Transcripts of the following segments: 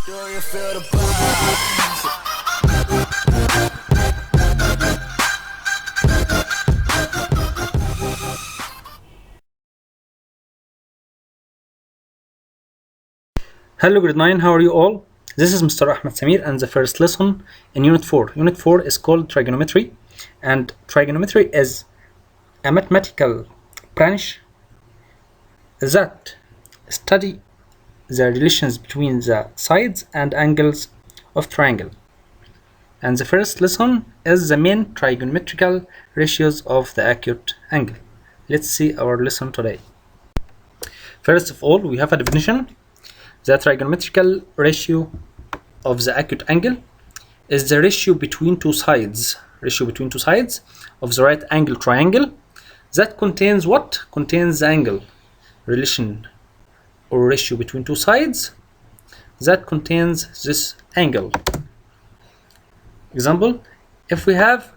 Do you feel the vibe? Hello, grade 9, how are you all? This is Mr. Ahmed Samir and the first lesson in Unit 4. Unit 4 is called trigonometry, and trigonometry is a mathematical branch that study the relations between the sides and angles of triangle. And the first lesson is the main trigonometrical ratios of the acute angle. Let's see our lesson today. First of all, we have a definition. The trigonometrical ratio of the acute angle is the ratio between two sides of the right angle triangle that contains what? Contains the angle relation or ratio between two sides that contains this angle. Example, if we have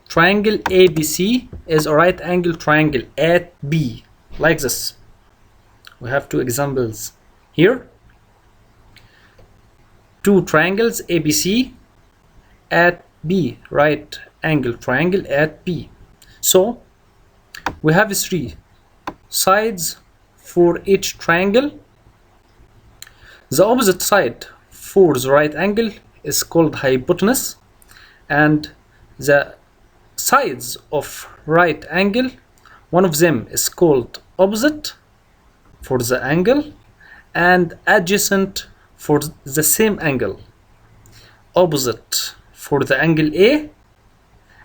triangle ABC is a right angle triangle at B, like this. We have two examples here. Two triangles ABC at B, right angle triangle at B. So we have three sides for each triangle. The opposite side for the right angle is called hypotenuse, and the sides of right angle, one of them is called opposite for the angle and adjacent for the same angle. Opposite for the angle A,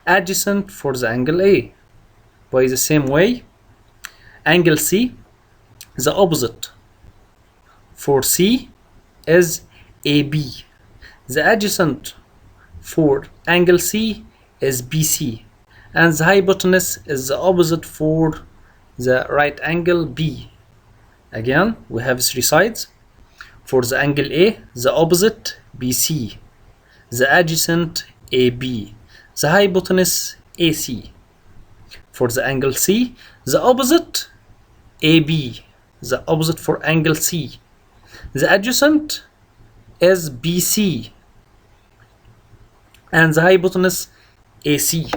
adjacent for the angle A. By the same way, angle C, the opposite for C is AB. The adjacent for angle C is BC, and the hypotenuse is the opposite for the right angle B. Again, we have three sides. For the angle A, the opposite BC, the adjacent AB, the hypotenuse AC. For the angle C, the opposite AB, the opposite for angle C, the adjacent is BC, and the hypotenuse AC.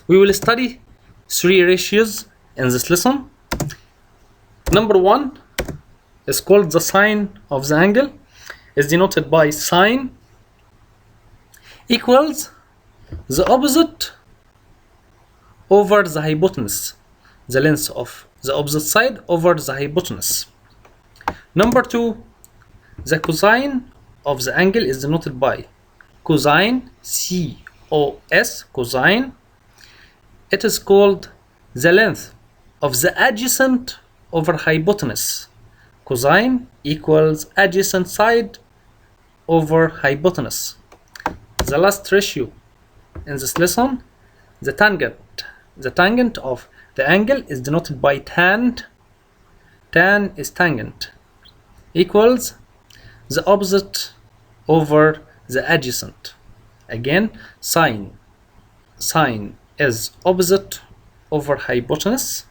We will study three ratios in this lesson. Number one is called the sine of the angle, is denoted by sine equals the opposite over the hypotenuse, the length of the opposite side over the hypotenuse. Number two, the cosine of the angle is denoted by cosine, C-O-S, cosine. It is called the length of the adjacent over hypotenuse. Cosine equals adjacent side over hypotenuse. The last ratio in this lesson, the tangent. The tangent of the angle is denoted by tan. Tan is tangent. Equals the opposite over the adjacent. Again, sine. Sine is opposite over hypotenuse.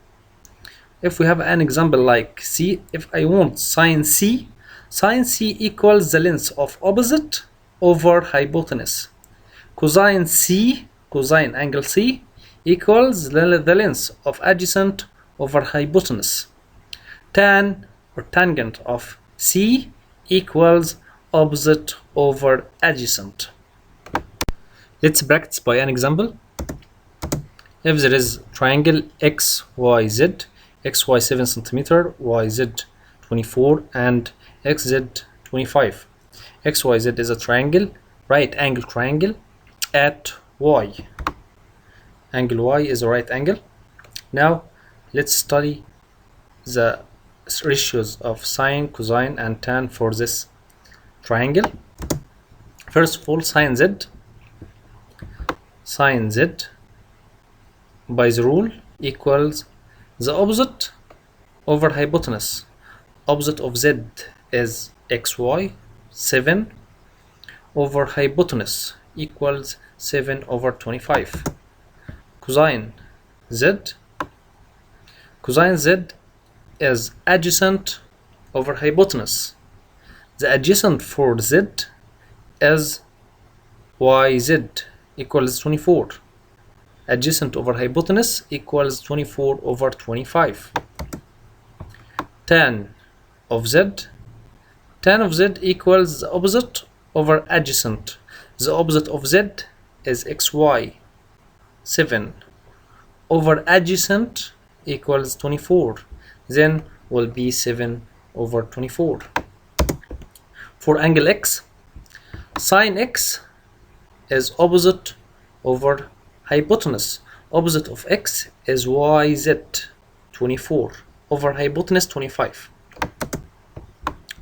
If we have an example like C, if I want sine C equals the length of opposite over hypotenuse. Cosine C, cosine angle C, equals the length of adjacent over hypotenuse. Tan or tangent of C equals opposite over adjacent. Let's practice by an example. If there is triangle XYZ, XY 7 cm, YZ 24, and XZ 25. XYZ is a triangle, right angle triangle at Y. Angle Y is a right angle. Now let's study the ratios of sine, cosine, and tan for this triangle. First of all, sine Z. Sine Z by the rule equals the opposite over hypotenuse. Opposite of Z is XY, 7 over hypotenuse equals 7 over 25. Cosine Z. Cosine Z is adjacent over hypotenuse. The adjacent for z is yz equals 24. Adjacent over hypotenuse equals 24 over 25. Tan of z equals the opposite over adjacent. The opposite of z is xy. 7 over adjacent equals 24. Then will be 7 over 24. For angle x, sine x is opposite over hypotenuse. Opposite of x is yz, 24 over hypotenuse 25.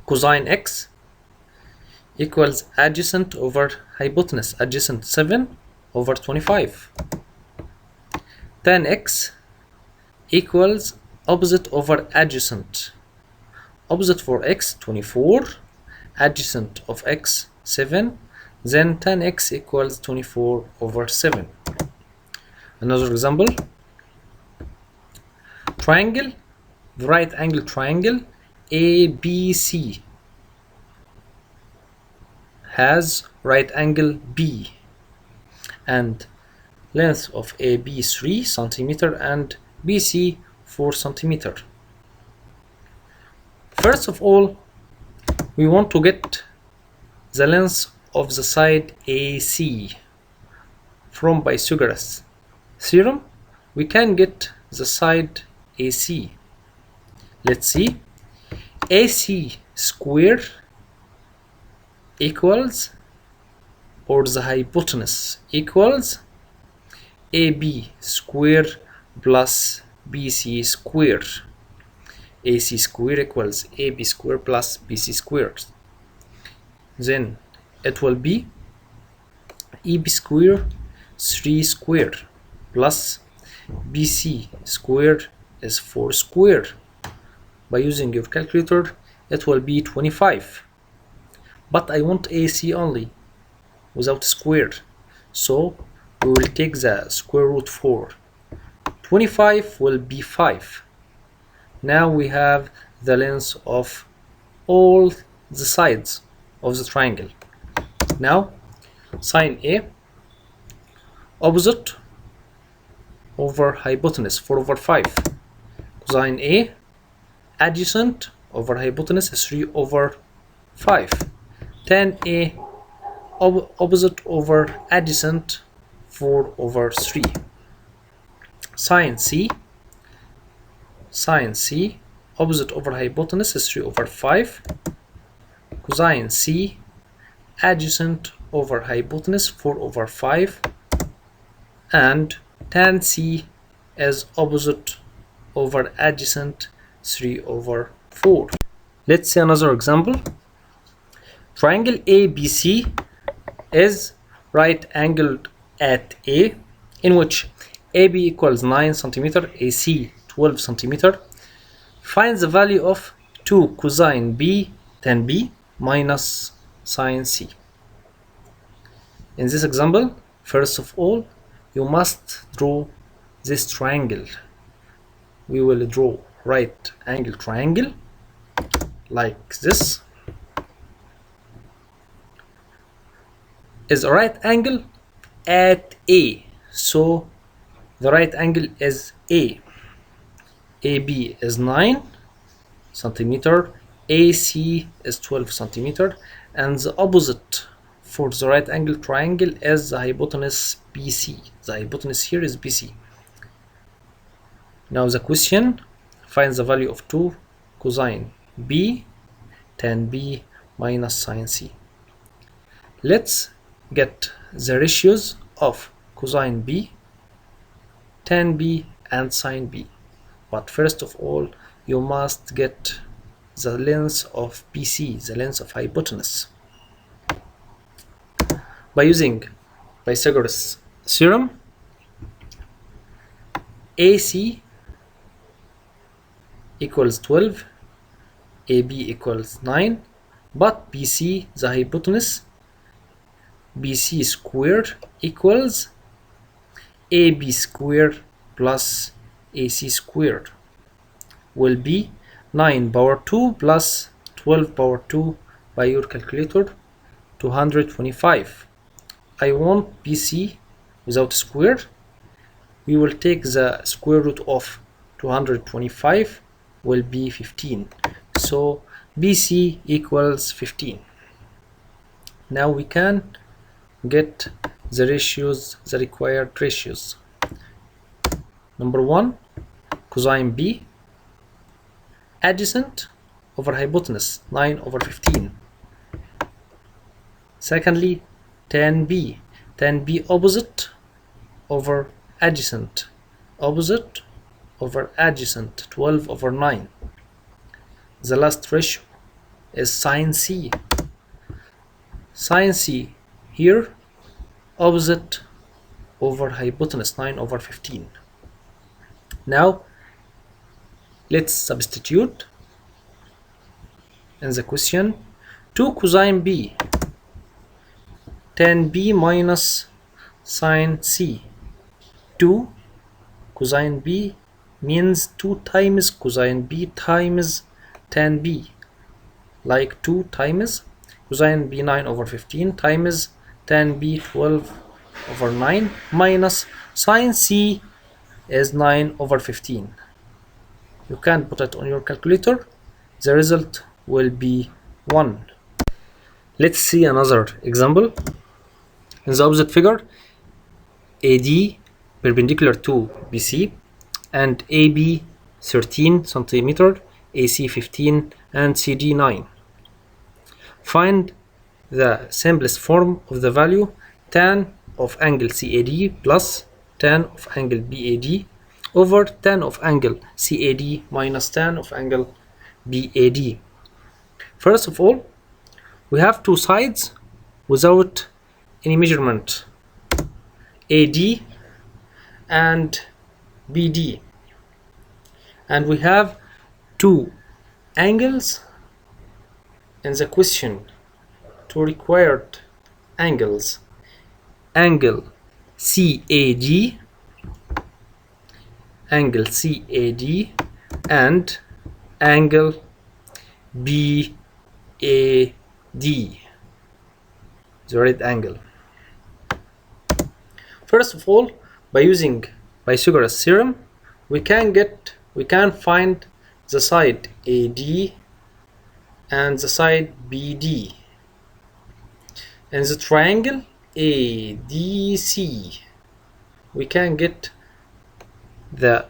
Cosine x equals adjacent over hypotenuse. Adjacent 7 over 25. Tan x equals opposite over adjacent. Opposite for x 24, adjacent of x 7, then tan x equals 24 over 7. Another example, triangle, the right angle triangle ABC has right angle B and length of AB 3 centimeter and BC 4 centimeter. First of all, we want to get the length of the side AC. From Pythagoras theorem, we can get the side AC. Let's see. AC square equals, or the hypotenuse equals, AB square plus BC square. AC square equals AB square plus BC squared. Then it will be EB square 3 square plus BC square is 4 square. By using your calculator, it will be 25. But I want AC only without square, so we will take the square root 4. 25 will be 5. Now we have the length of all the sides of the triangle. Now sine A opposite over hypotenuse 4 over 5. Cosine A adjacent over hypotenuse is 3 over 5. Tan A opposite over adjacent 4 over 3. Sine C opposite over hypotenuse is 3 over 5. Cosine C adjacent over hypotenuse 4 over 5. And tan C is opposite over adjacent 3 over 4. Let's see another example. Triangle ABC is right angled at A, in which AB equals 9 cm, AC 12 cm. Find the value of 2 cosine B tan B minus sine C. In this example, first of all, you must draw this triangle. We will draw right angle triangle like this. Is a right angle at A, so the right angle is A. AB is 9 centimeter, AC is 12 centimeter, and the opposite for the right angle triangle is the hypotenuse BC. The hypotenuse here is BC. Now the question, find the value of 2 cosine B tan B minus sine C. Let's get the ratios of cosine B, tan B, and sine B. But first of all, you must get the length of BC, the length of hypotenuse. By using Pythagoras theorem, AC equals 12, AB equals 9, but BC, the hypotenuse, BC squared equals AB squared plus AC squared will be 9 power 2 plus 12 power 2 by your calculator 225. I want BC without square. We will take the square root of 225 will be 15. So BC equals 15. Now we can get the ratios, the required ratios. Number 1, cosine B, adjacent over hypotenuse, 9 over 15. Secondly, tan B opposite over adjacent, opposite over adjacent, 12 over 9. The last ratio is sin C. Sin C here, opposite over hypotenuse, 9 over 15. Now let's substitute in the question. 2 cosine B, tan B minus sin C. 2 cosine B means 2 times cosine B times tan B, like 2 times cosine B 9 over 15 times tan B 12 over 9 minus sin C is 9 over 15. You can put it on your calculator. The result will be 1. Let's see another example. In the opposite figure, AD perpendicular to BC and AB 13 centimeter, AC 15 and CD 9. Find the simplest form of the value tan of angle CAD plus tan of angle BAD over tan of angle CAD minus tan of angle BAD. First of all, we have two sides without any measurement, AD and BD, and we have two angles in the question, two required angles, angle CAD and angle BAD, the right angle. First of all, by using Pythagoras theorem, we can find the side AD and the side BD. In the triangle ADC, we can get the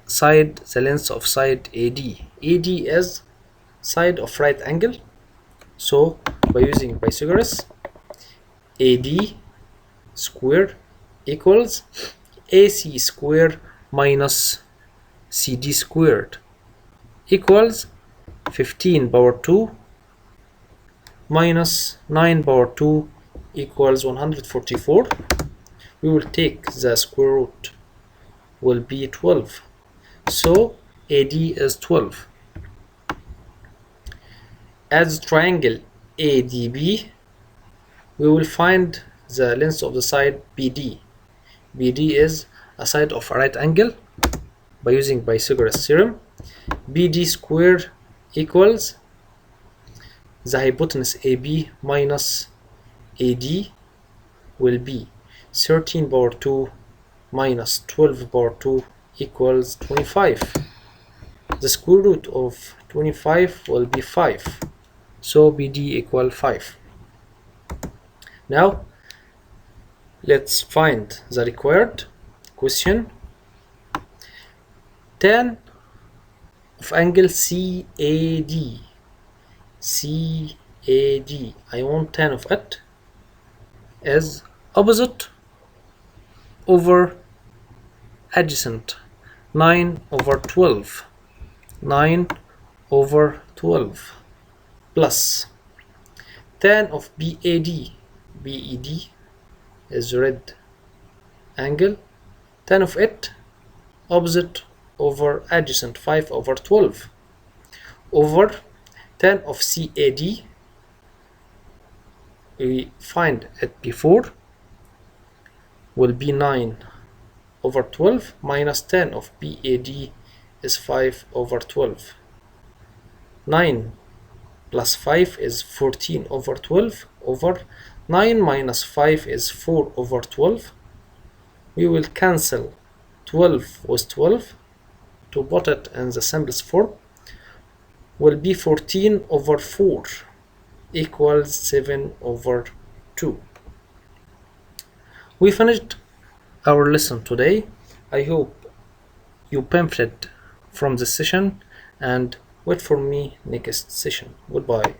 length of side AD. AD is side of right angle. So by using Pythagoras, AD square equals AC square minus CD squared equals 15 power 2 minus 9 power 2 equals 144. We will take the square root, will be 12. So AD is 12. As triangle ADB, we will find the length of the side BD. BD is a side of a right angle. By using Pythagoras theorem, BD squared equals the hypotenuse AB minus AD will be 13 power 2 minus 12 power 2 equals 25. The square root of 25 will be 5. So BD equal 5. Now let's find the required question. Tan of angle CAD. I want tan of it is opposite over adjacent, 9 over 12. 9 over 12 plus tan of BAD is red angle, tan of it opposite over adjacent, 5 over 12 over tan of CAD, we find it before, will be 9 over 12 minus tan of BAD is 5 over 12. 9 plus 5 is 14 over 12 over 9 minus 5 is 4 over 12. We will cancel 12 with 12 to put it in the simplest form. Will be 14 over 4 equals 7 over 2. We finished our lesson today. I hope you benefit from this session and wait for me next session. Goodbye.